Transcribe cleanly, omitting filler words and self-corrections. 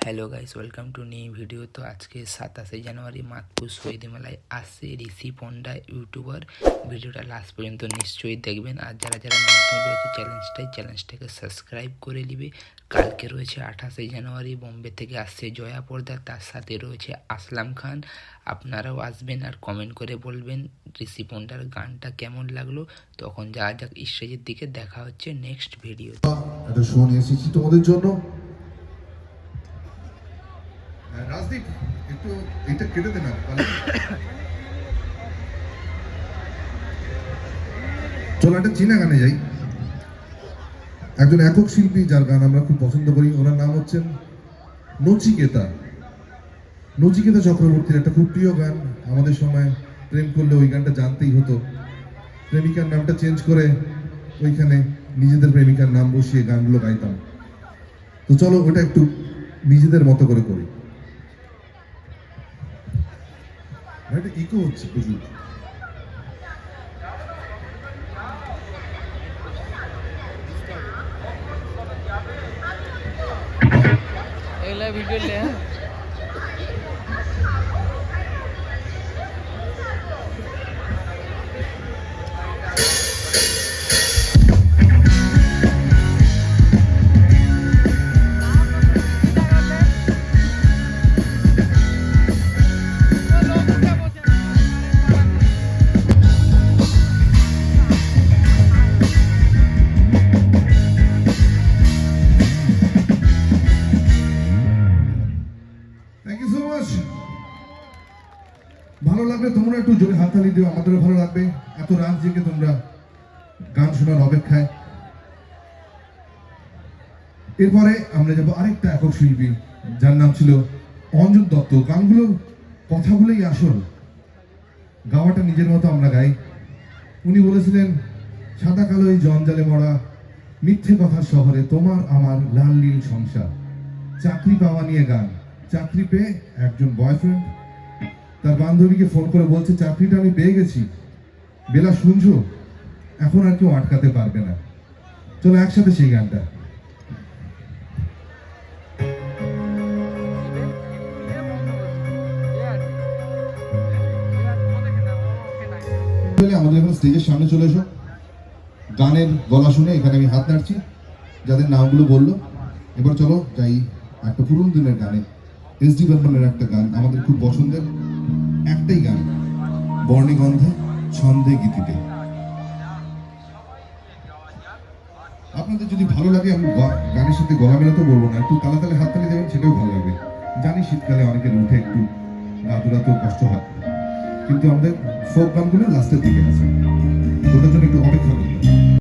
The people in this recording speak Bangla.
Hello guys, welcome to new video. তো আজকে 27শে জানুয়ারি মাতপুর শহীদ মেলায় আসছে ঋষি পণ্ডা ইউটিউবার। ভিডিওটা লাস্ট পর্যন্ত নিশ্চয়ই দেখবেন। আর যারা যারা নতুন রয়েছে চ্যালেঞ্জটাকে সাবস্ক্রাইব করে নিবে। কালকে রয়েছে 28শে জানুয়ারি, বোম্বে থেকে আসছে জয়া পর্দা, তার সাথে রয়েছে আসলাম খান। আপনারাও আসবেন আর কমেন্ট করে বলবেন ঋষি পণ্ডার গানটা কেমন লাগলো। তখন যাওয়া যাক স্টেজের দিকে, দেখা হচ্ছে নেক্সট ভিডিও। একটা শো নিয়ে এসেছি তোমাদের জন্য। রাজদীপ, একটু এটা কেটে দে না। চলো একটা চীনা গানে যাই। একজন একক শিল্পী যার গান আমরা খুব পছন্দ করি, ওনার নাম হচ্ছেন নচিকেতা। নচিকেতা চক্রবর্তীর একটা খুব প্রিয় গান। আমাদের সময় প্রেম করলে ওই গানটা জানতেই হতো। প্রেমিকার নামটা চেঞ্জ করে ওইখানে নিজেদের প্রেমিকার নাম বসিয়ে গানগুলো গাইতাম। তো চলো ওটা একটু নিজেদের মতো করে করি। একটা ইকো হচ্ছে প্রচুর। এগুলা ভিডিও লে হ্যাঁ। Thank you so much. ভালো লাগবে তোমরা একটু জোরে হাততালি দিও, আমাদেরও ভালো লাগবে। এত রাত জেগে তোমরা গান শোনার অপেক্ষায়। এরপরে আমরা যাবো আরেকটা একক শিল্পী, যার নাম ছিল অঞ্জন দত্ত। গানগুলোর কথাগুলোই আসল, গাওয়াটা নিজের মতো আমরা গাই। উনি বলেছিলেন, সাদা কালো এই জঞ্জালে মরা মিথ্যে কথার শহরে তোমার আমার লাল নীল সংসার। চাকরি পাওয়া নিয়ে গান। চাকরি পেয়ে একজন বয়ফ্রেন্ড তার বান্ধবীকে ফোন করে বলছে, চাকরিটা আমি পেয়ে গেছি, বেলা শুনছো, এখন আর কেউ আটকাতে পারবে না। চলো একসাথে সেই গানটা। আমাদের এখন স্টেজের সামনে চলে এসো। গানের গলা শুনে এখানে আমি হাত নাড়ছি যাদের নামগুলো বললো। এবার চলো যাই একটা পুরনো দিনের গানে। এস.ডি. বর্মনের একটা গান, আমাদের খুব পছন্দের একটাই গান, বর্ণিগন্ধে ছন্দে গীতিতে। আপনাদের যদি ভালো লাগে, আমি গানের সাথে গলা মেলাতে বলবো না, একটু তালে তালে হাততালি দেবেন, সেটাও ভালো লাগবে। জানি শীতকালে অনেকের উঠে একটু রাতুরাতেও কষ্ট হয়, কিন্তু আমাদের ফোক গানগুলো লাস্টের দিকে আছে, ওটার জন্য একটু অপেক্ষা করি।